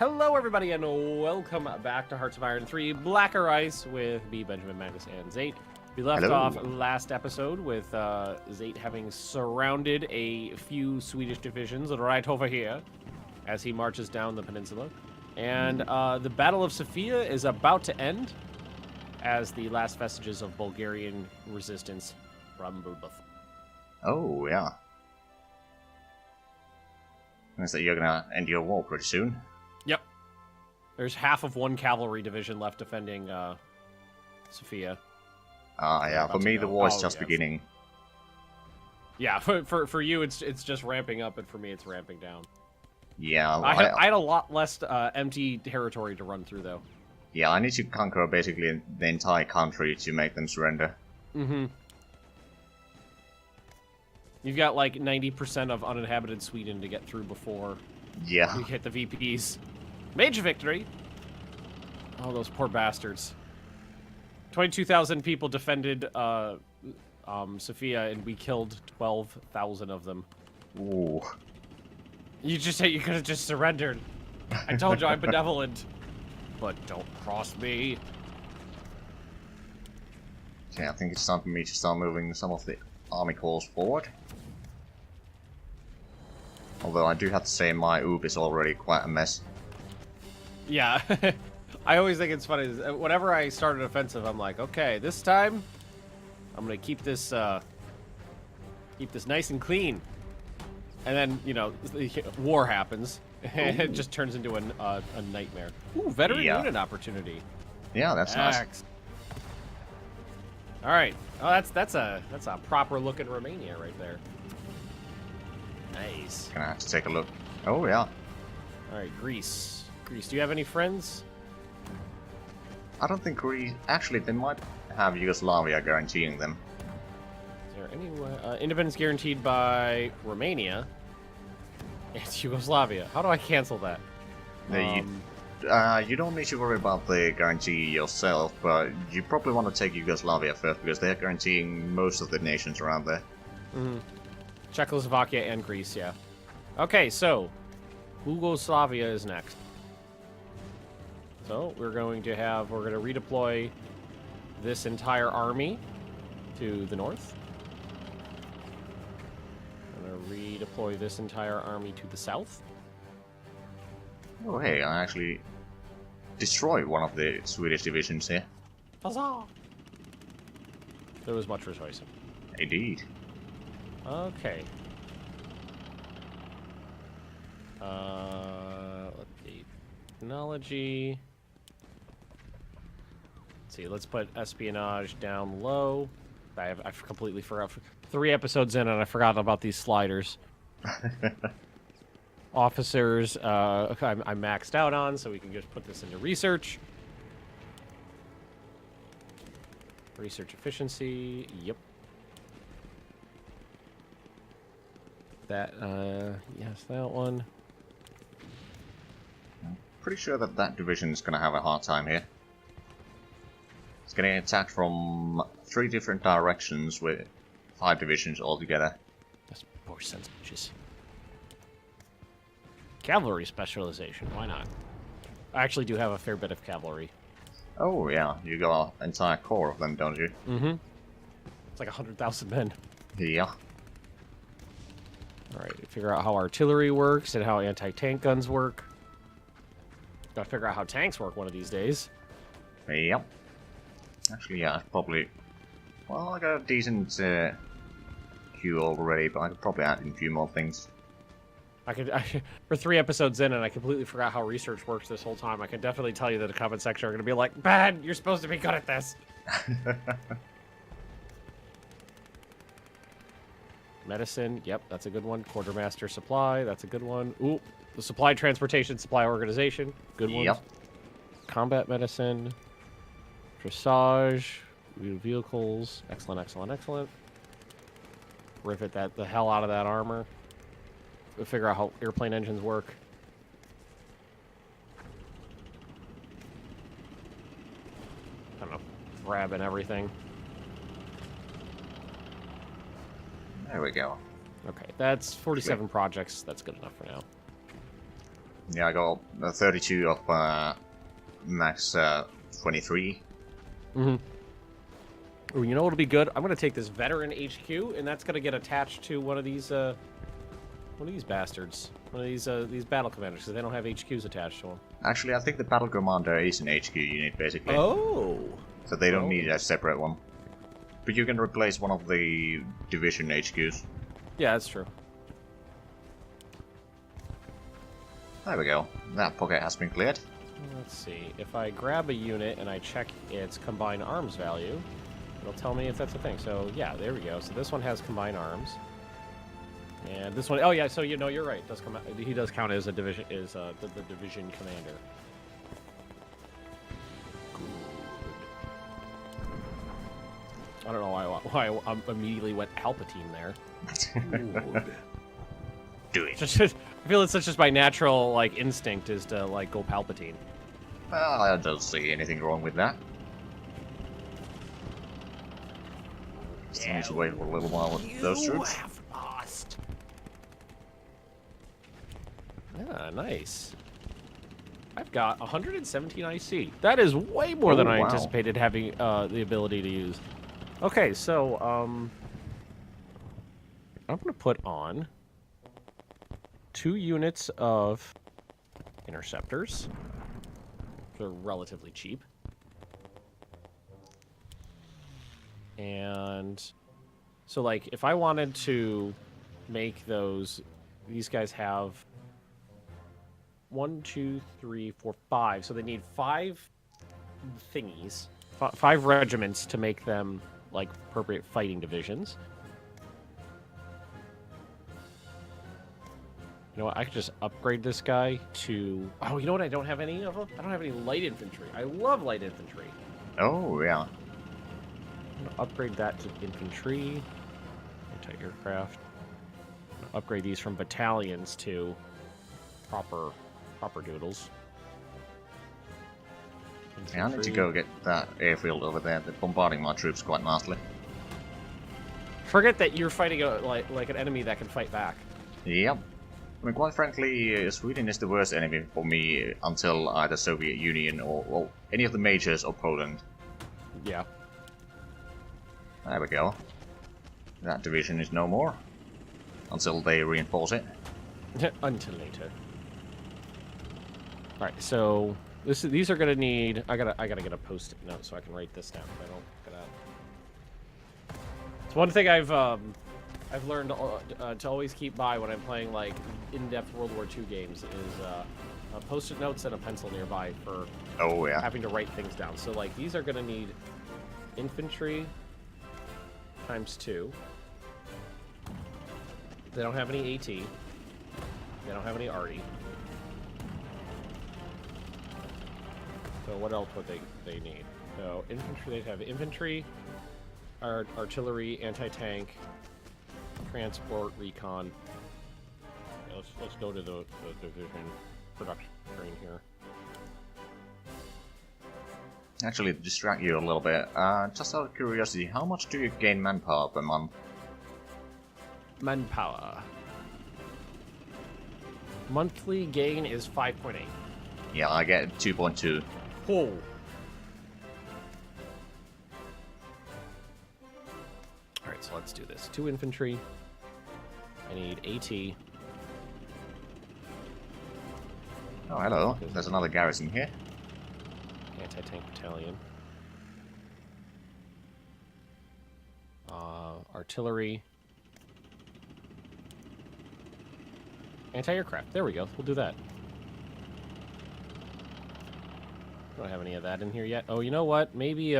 Hello, everybody, and welcome back to Hearts of Iron 3 Blacker Ice with me, Benjamin, Magnus, and Zate. We left off last episode with Zate having surrounded a few Swedish divisions right over here as he marches down the peninsula. And the Battle of Sofia is about to end as the last vestiges of Bulgarian resistance rumble. Oh, yeah. Means that you're gonna end your war pretty soon. Yep. There's half of one cavalry division left defending Sofia. Yeah, for me the war is just beginning. Yeah, for you it's just ramping up, and for me it's ramping down. Yeah. I had a lot less empty territory to run through, though. Yeah, I need to conquer basically the entire country to make them surrender. Mm-hmm. You've got like 90% of uninhabited Sweden to get through before we hit the VPs. Major victory! Oh, those poor bastards. 22,000 people defended Sofia, and we killed 12,000 of them. Ooh. You could have just surrendered. I told you I'm benevolent. But don't cross me. Okay, I think it's time for me to start moving some of the army corps forward. Although I do have to say my OOP is already quite a mess. Yeah. I always think it's funny. Whenever I start an offensive, I'm like, okay, this time I'm going to keep this nice and clean. And then, you know, war happens. And it just turns into a nightmare. Ooh, veteran unit opportunity. Yeah, that's nice. All right. Oh, that's a proper looking Romania right there. Nice. Gonna have to take a look. Oh yeah. All right, Greece. Greece, do you have any friends? I don't think Greece. Actually, they might have Yugoslavia guaranteeing them. Is there any way? Independence guaranteed by Romania. It's Yugoslavia. How do I cancel that? You don't need to worry about the guarantee yourself, but you probably want to take Yugoslavia first because they're guaranteeing most of the nations around there. Mm-hmm. Czechoslovakia and Greece, yeah. Okay, so Yugoslavia is next. So we're going to redeploy this entire army to the north. Redeploy this entire army to the south. Oh, hey, I actually destroyed one of the Swedish divisions here. Huzzah! There was much rejoicing. Indeed. Okay. Let's see. Technology. Let's see, let's put espionage down low. I completely forgot. 3 episodes in and I forgot about these sliders. Officers, I'm maxed out on, so we can just put this into research. Research efficiency, yep. That, yes, that one. I'm pretty sure that division is going to have a hard time here. It's getting attacked from 3 different directions with 5 divisions altogether. That's more sense, bitches. Cavalry specialization, why not? I actually do have a fair bit of cavalry. Oh yeah, you got an entire corps of them, don't you? Mm-hmm. It's like 100,000 men. Yeah. Alright, figure out how artillery works and how anti-tank guns work. Gotta figure out how tanks work one of these days. Yep. Actually, yeah, probably... Well, I got a decent queue already, but I could probably add in a few more things. For 3 episodes in, and I completely forgot how research works this whole time. I can definitely tell you that the comment section are going to be like, "Bad, you're supposed to be good at this." Medicine, yep, that's a good one. Quartermaster supply, that's a good one. Ooh, the supply transportation supply organization, good one. Yep. Combat medicine, dressage, vehicles, excellent, excellent, excellent. Rivet the hell out of that armor. We'll figure out how airplane engines work. I don't know, grabbing everything. There we go. Okay, that's 47 projects. That's good enough for now. Yeah, I got 32 of max 23. Mm-hmm. Oh, you know what'll be good? I'm gonna take this veteran HQ, and that's gonna get attached to one of these bastards, one of these battle commanders, because they don't have HQs attached to them. Actually, I think the battle commander is an HQ unit, basically. Oh. So they don't need a separate one. But you can replace one of the division HQs. Yeah, that's true. There we go. That pocket has been cleared. Let's see. If I grab a unit and I check its combined arms value, it'll tell me if that's a thing. So yeah, there we go. So this one has combined arms, and this one, oh yeah. So you know, you're right. He does count as a division, the division commander. I don't know why I immediately went Palpatine there. Do it. I feel it's just my natural like instinct is to like go Palpatine. Well, I don't see anything wrong with that. Just need to wait for a little while with those troops. Have lost. Yeah, nice. I've got 117 IC. That is way more than I anticipated having the ability to use. Okay, so I'm gonna put on 2 units of interceptors. They're relatively cheap. And so, like, if I wanted to make those, these guys have 1, 2, 3, 4, 5. So they need 5 thingies, 5 regiments to make them like appropriate fighting divisions. You know what? I could just upgrade this guy to... Oh, you know what? I don't have any of them? I don't have any light infantry. I love light infantry. Oh, yeah. I'm going to upgrade that to infantry. Anti-aircraft. Upgrade these from battalions to proper doodles. Infantry. Yeah, I need to go get that airfield over there. They're bombarding my troops quite nicely. Forget that you're fighting like an enemy that can fight back. Yep. I mean, quite frankly, Sweden is the worst enemy for me until either Soviet Union or, well, any of the majors or Poland. Yeah. There we go. That division is no more. Until they reinforce it. Until later. Alright, so these are gonna need... I gotta get a post-it note so I can write this down. I don't get It's one thing I've learned to always keep by when I'm playing like in-depth World War II games is post-it notes and a pencil nearby for having to write things down. So like these are gonna need infantry times 2. They don't have any AT. They don't have any arty. So what else would they need? So infantry, they'd have infantry, artillery, anti-tank, transport, recon. Yeah, let's go to the division production screen here. Actually, to distract you a little bit, just out of curiosity, how much do you gain manpower per month? Manpower. Monthly gain is 5.8. Yeah, I get 2.2. Oh. Alright, so let's do this. 2 infantry. I need AT. Oh, hello. There's another garrison here. Anti-tank battalion. Artillery. Anti-aircraft. There we go. We'll do that. Don't have any of that in here yet. Oh, you know what? Maybe,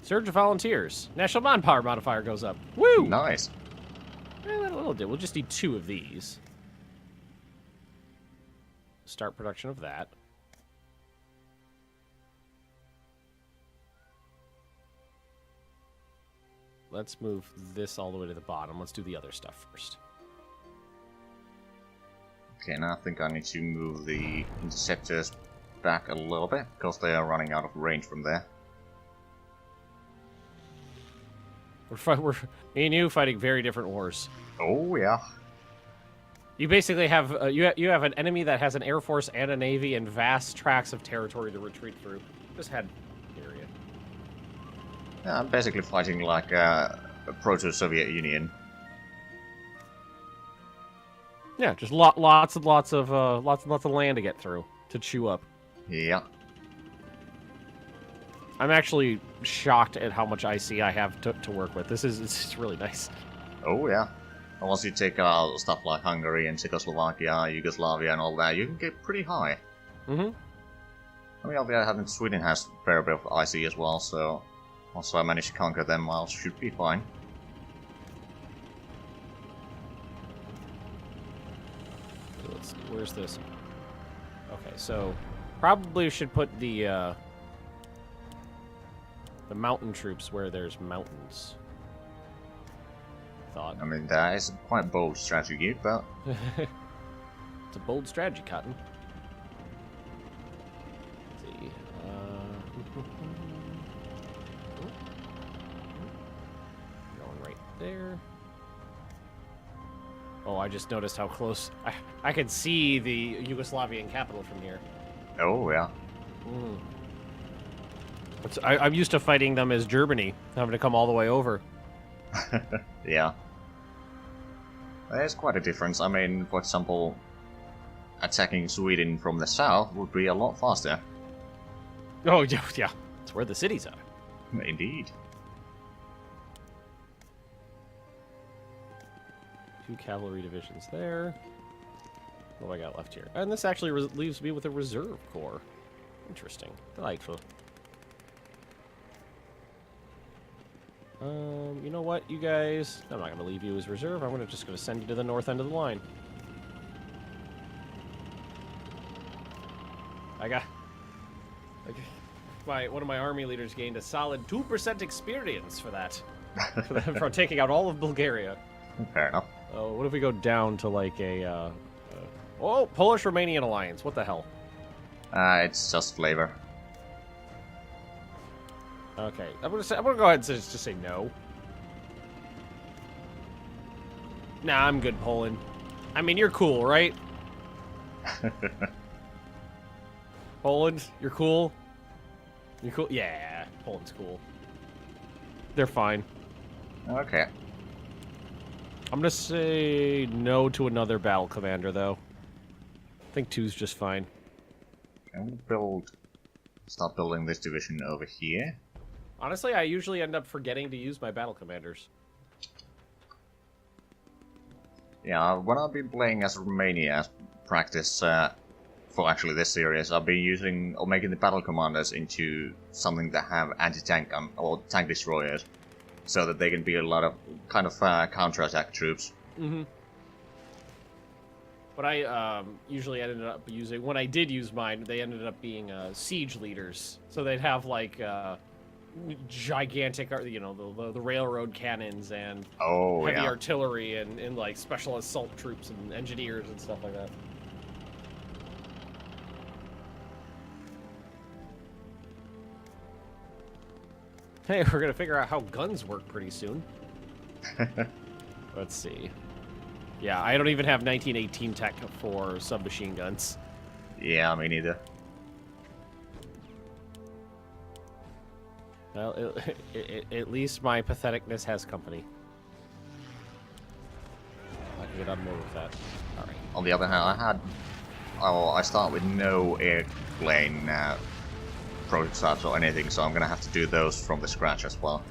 Surge of volunteers. National manpower modifier goes up. Woo! Nice. That'll do. We'll just need 2 of these. Start production of that. Let's move this all the way to the bottom. Let's do the other stuff first. Okay, now I think I need to move the interceptors back a little bit, because they are running out of range from there. We're me and you fighting very different wars. Oh, yeah. You basically have you have an enemy that has an air force and a navy and vast tracts of territory to retreat through. Just had area. Yeah, I'm basically fighting like a proto-Soviet Union. Yeah, just lots and lots of land to get through to chew up. Yeah. I'm actually shocked at how much IC I have to work with. This is really nice. Oh, yeah. And once you take stuff like Hungary and Czechoslovakia, Yugoslavia and all that, you can get pretty high. Mm-hmm. I mean, on the other hand, Sweden has a fair bit of IC as well, so once I manage to conquer them, I should be fine. So let's see, where's this? Okay, so probably should put the mountain troops where there's mountains. Thought. I mean, that is quite a bold strategy, but... It's a bold strategy, Cotton. Let's see. Going right there. Oh, I just noticed how close... I could see the Yugoslavian capital from here. Oh, yeah. Mm. I'm used to fighting them as Germany, having to come all the way over. Yeah. There's quite a difference. I mean, for example, attacking Sweden from the south would be a lot faster. Oh, yeah. It's where the cities are. Indeed. 2 cavalry divisions there. What do I got left here? And this actually leaves me with a reserve corps. Interesting. Delightful. You know what, you guys? I'm not going to leave you as reserve. I'm just going to send you to the north end of the line. One of my army leaders gained a solid 2% experience for that. for taking out all of Bulgaria. Fair enough. Oh, what if we go down to like a... oh, Polish-Romanian alliance. What the hell? It's just flavor. Okay, I'm gonna go ahead and just say no. Nah, I'm good, Poland. I mean, you're cool, right? Poland, you're cool? You're cool? Yeah, Poland's cool. They're fine. Okay. I'm gonna say no to another battle commander, though. I think 2's just fine. Can we start building this division over here? Honestly, I usually end up forgetting to use my battle commanders. Yeah, when I've been playing as Romania practice for actually this series, I've been using or making the battle commanders into something that have anti-tank or tank destroyers, so that they can be a lot of kind of counter-attack troops. Mm-hmm. What I usually ended up using, when I did use mine, they ended up being siege leaders, so they'd have like. Gigantic, you know, the railroad cannons and heavy artillery and like special assault troops and engineers and stuff like that. Hey, we're gonna figure out how guns work pretty soon. Let's see. Yeah, I don't even have 1918 tech for submachine guns. Yeah, me neither. Well, at least my patheticness has company. I can get on board with that. All right. On the other hand, I start with no airplane prototypes or anything, so I'm gonna have to do those from the scratch as well.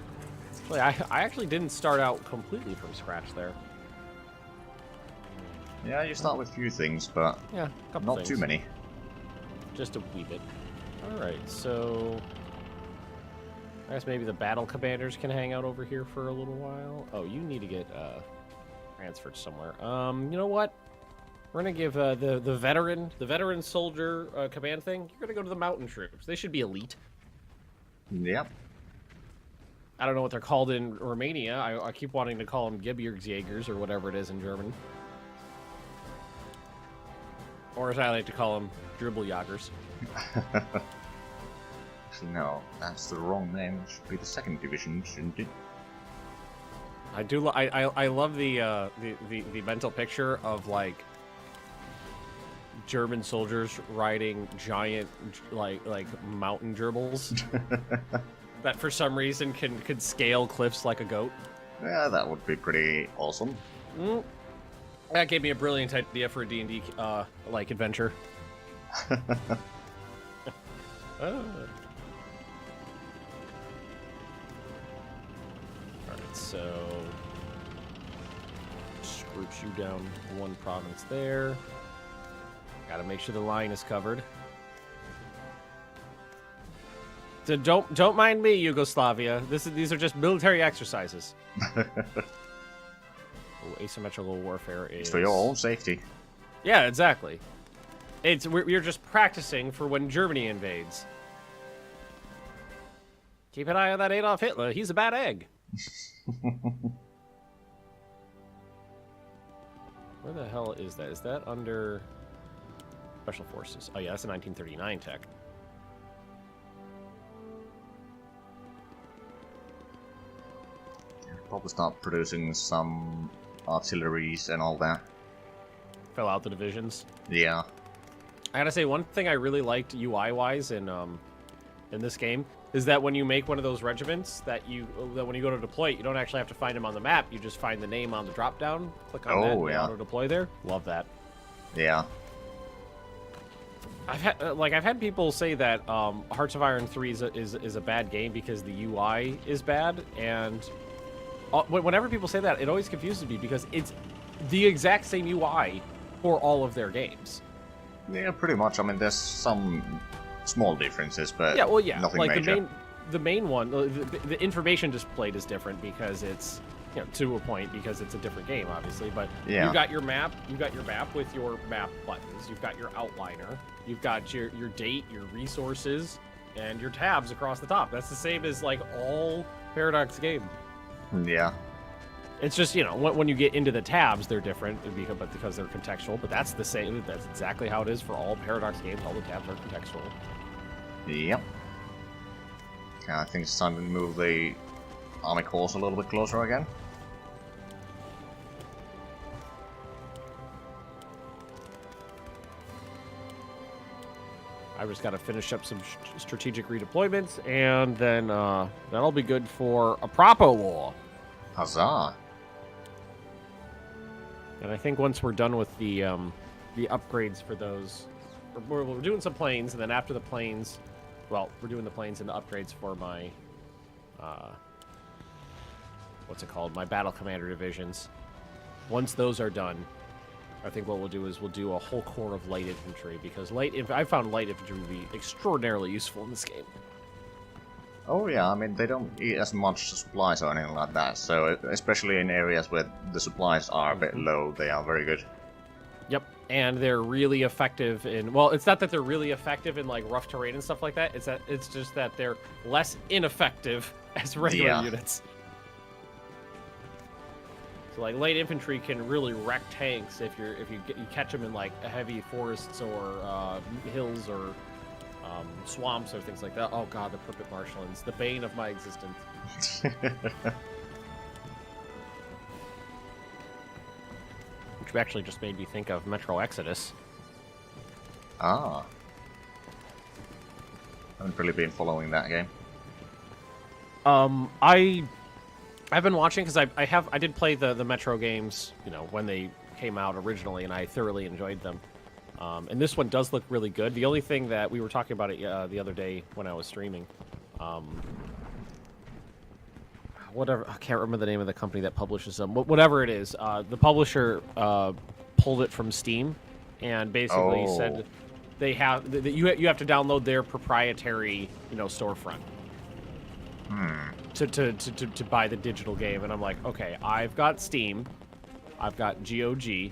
Well, I actually didn't start out completely from scratch there. Yeah, you start with a few things, but yeah, not too many. Just a wee bit. All right, so. I guess maybe the battle commanders can hang out over here for a little while. Oh, you need to get transferred somewhere. You know what? We're gonna give the veteran soldier command thing. You're gonna go to the mountain troops. They should be elite. Yep. I don't know what they're called in Romania. I keep wanting to call them Gebirgsjägers or whatever it is in German. Or as I like to call them, Dribbeljagers. Actually, no, that's the wrong name. It should be the 2nd division, shouldn't it? I do. I love the mental picture of like German soldiers riding giant like mountain gerbils that for some reason could scale cliffs like a goat. Yeah, that would be pretty awesome. That gave me a brilliant idea for a D&D like adventure. Alright, so just groups you down one province there. Gotta make sure the line is covered. So don't mind me, Yugoslavia. These are just military exercises. Asymmetrical warfare is... It's for your own safety. Yeah, exactly. We're just practicing for when Germany invades. Keep an eye on that Adolf Hitler. He's a bad egg. Where the hell is that? Is that under Special Forces? Oh yeah, that's a 1939 tech. Probably start producing some artilleries and all that. Fill out the divisions. Yeah. I gotta say, one thing I really liked UI-wise in this game is that when you make one of those regiments, that when you go to deploy it, you don't actually have to find them on the map. You just find the name on the drop-down, click on that, and auto deploy there. Love that. Yeah. I've had people say that Hearts of Iron 3 is a bad game because the UI is bad, and whenever people say that, it always confuses me because it's the exact same UI for all of their games. Yeah, pretty much. I mean, there's some small differences, but nothing like major. the main one, the information displayed is different because it's, you know, to a point, because it's a different game, obviously. But you got your map, with your map buttons. You've got your outliner. You've got your date, your resources, and your tabs across the top. That's the same as like all Paradox game. Yeah. It's just, you know, when you get into the tabs, they're different because they're contextual. But that's the same. That's exactly how it is for all Paradox games. All the tabs are contextual. Yep. I think it's time to move the army course a little bit closer again. I just got to finish up some strategic redeployments, and then that'll be good for a proper war. Huzzah! And I think once we're done with the upgrades for those, we're doing some planes, and then after the planes, well, we're doing the planes and the upgrades for my what's it called? My battle commander divisions. Once those are done, I think what we'll do is we'll do a whole corps of light infantry, because I found light infantry to be extraordinarily useful in this game. Oh yeah, I mean, they don't eat as much supplies or anything like that, so especially in areas where the supplies are a bit low, they are very good. Yep, and they're really effective in, well, it's not that they're really effective in like rough terrain and stuff like that, it's just that they're less ineffective as regular units. So like light infantry can really wreck tanks if you catch them in like heavy forests or hills or swamps or things like that. Oh god, the Purpit Marshlands, the bane of my existence. Which actually just made me think of Metro Exodus. Ah. I haven't really been following that game. I've been watching because I did play the Metro games, you know, when they came out originally, and I thoroughly enjoyed them. And this one does look really good. The only thing that we were talking about it the other day when I was streaming, whatever, I can't remember the name of the company that publishes them. Whatever it is, the publisher pulled it from Steam, and basically said they have that you have to download their proprietary, you know, storefront. To buy the digital game, and I'm like, okay, I've got Steam, I've got GOG,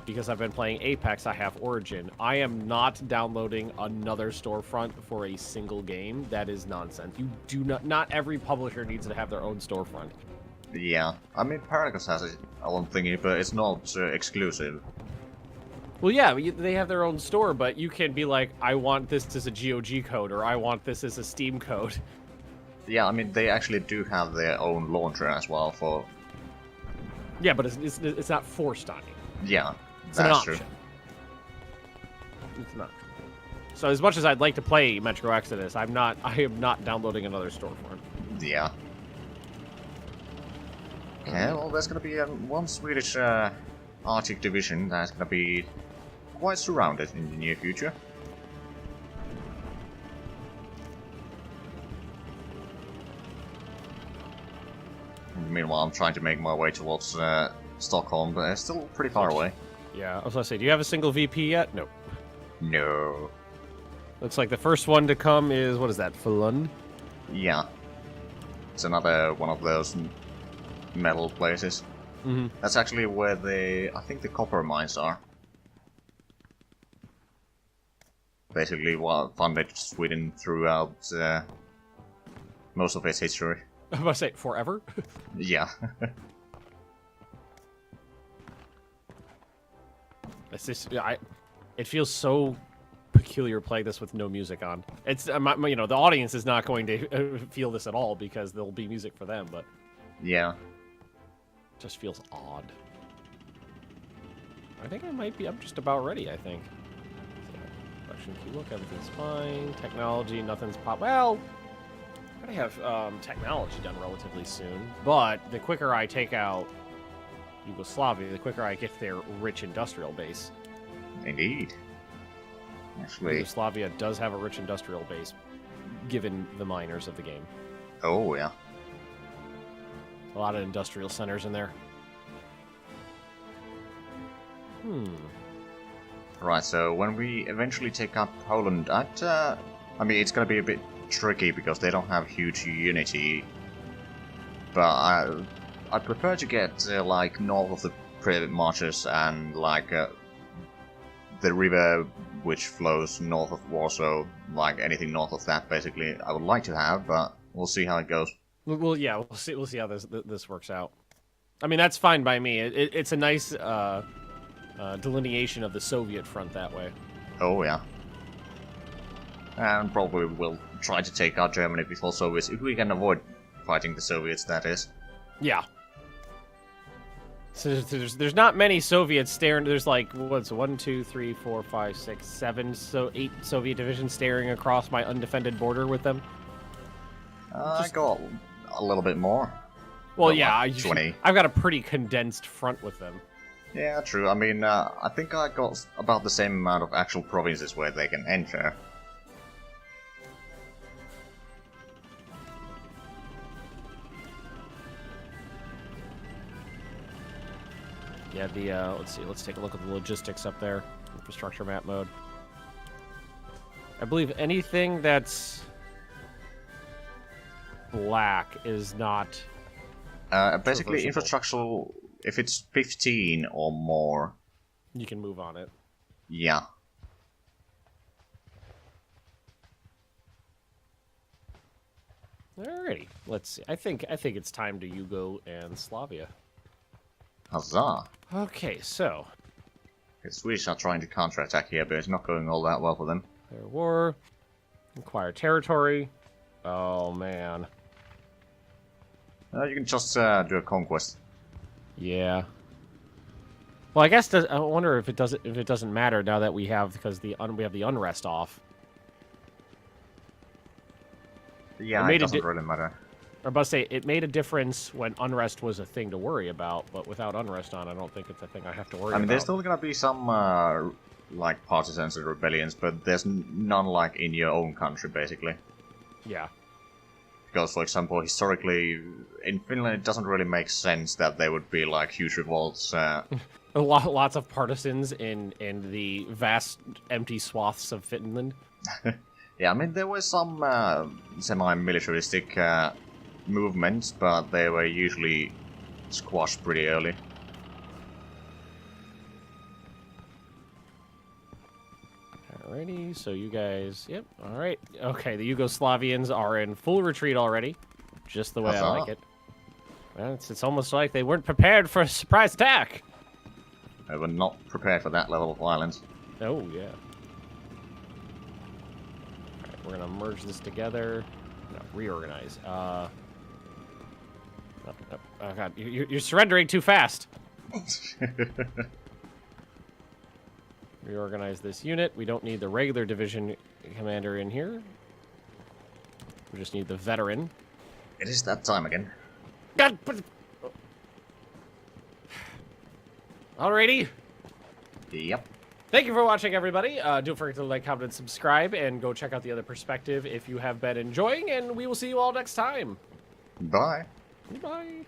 because I've been playing Apex, I have Origin. I am not downloading another storefront for a single game. That is nonsense. You do not every publisher needs to have their own storefront. Yeah, I mean, Paradox has its own thingy, but it's not exclusive. Well, yeah, they have their own store, but you can be like, I want this as a GOG code, or I want this as a Steam code. Yeah, I mean, they actually do have their own launcher as well for Yeah, but it's not forced on you. Yeah, It's an that's option. true. It's not. So as much as I'd like to play Metro Exodus, I am not downloading another storefront. Yeah. Okay, well, there's gonna be one Swedish Arctic division that's gonna be quite surrounded in the near future. Meanwhile, I'm trying to make my way towards Stockholm, but it's still pretty far away. Yeah, I was gonna say, do you have a single VP yet? Nope. No. Looks like the first one to come is, what is that, Finland? Yeah. It's another one of those metal places. Mm-hmm. That's actually where I think the copper mines are. Basically what funded Sweden throughout most of its history. I was about to say, forever? Yeah. It's just, it feels so peculiar playing this with no music on. It's, the audience is not going to feel this at all because there'll be music for them, but Yeah. it just feels odd. I think I'm just about ready, I think. So, production key, look, everything's fine. Technology, nothing's well, I have technology done relatively soon, but the quicker I take out Yugoslavia, the quicker I get their rich industrial base. Indeed. Actually. Yugoslavia does have a rich industrial base, given the miners of the game. Oh, yeah. A lot of industrial centers in there. Right, so when we eventually take up Poland, I mean, it's gonna be a bit tricky because they don't have huge unity, but I prefer to get like north of the private marshes and like the river which flows north of Warsaw, like anything north of that basically I would like to have, but we'll see how it goes. Well, yeah, we'll see how this works out. I mean, that's fine by me. It's a nice delineation of the Soviet front that way. Oh yeah. And probably we'll try to take out Germany before Soviets, if we can avoid fighting the Soviets, that is. Yeah. So there's not many Soviets staring. There's like, what's 1, 2, 3, 4, 5, 6, 7, so 8 Soviet divisions staring across my undefended border with them. I got a little bit more. Well, Got yeah, like 20. I've got a pretty condensed front with them. Yeah, true. I mean, I think I got about the same amount of actual provinces where they can enter. Yeah, let's take a look at the logistics up there. Infrastructure map mode. I believe anything that's black is not Basically, traversable. infrastructural, if it's 15 or more, You can move on it. yeah. Alrighty, let's see. I think it's time to Yugo and Slavia. Huzzah. Okay, so The Swedish are trying to counterattack here, but it's not going all that well for them. their war, acquire territory. Oh man, You can just do a conquest. yeah. Well, I guess I wonder if it doesn't matter now that we have because we have the unrest off. Yeah, made it a doesn't really matter. Or about to say it made a difference when unrest was a thing to worry about, but without unrest on, I don't think it's a thing I have to worry about. I mean, there's still gonna be some, like, partisans and rebellions, but there's none, like, in your own country, basically. Yeah. Because, for example, historically, in Finland, it doesn't really make sense that there would be, like, huge revolts. Lots of partisans in the vast empty swaths of Finland. Yeah, I mean, there were some semi-militaristic movements, but they were usually squashed pretty early. Alrighty, so you guys, yep, alright. Okay, the Yugoslavians are in full retreat already, just the way I like it. Well, it's almost like they weren't prepared for a surprise attack. They were not prepared for that level of violence. Oh, yeah. Alright, we're gonna merge this together. No, reorganize. Oh god, you're surrendering too fast. Reorganize this unit. We don't need the regular division commander in here. We just need the veteran. It is that time again. God, alrighty. Yep. Thank you for watching, everybody. Don't forget to like, comment, and subscribe, and go check out the other perspective if you have been enjoying, and we will see you all next time. Bye. Bye.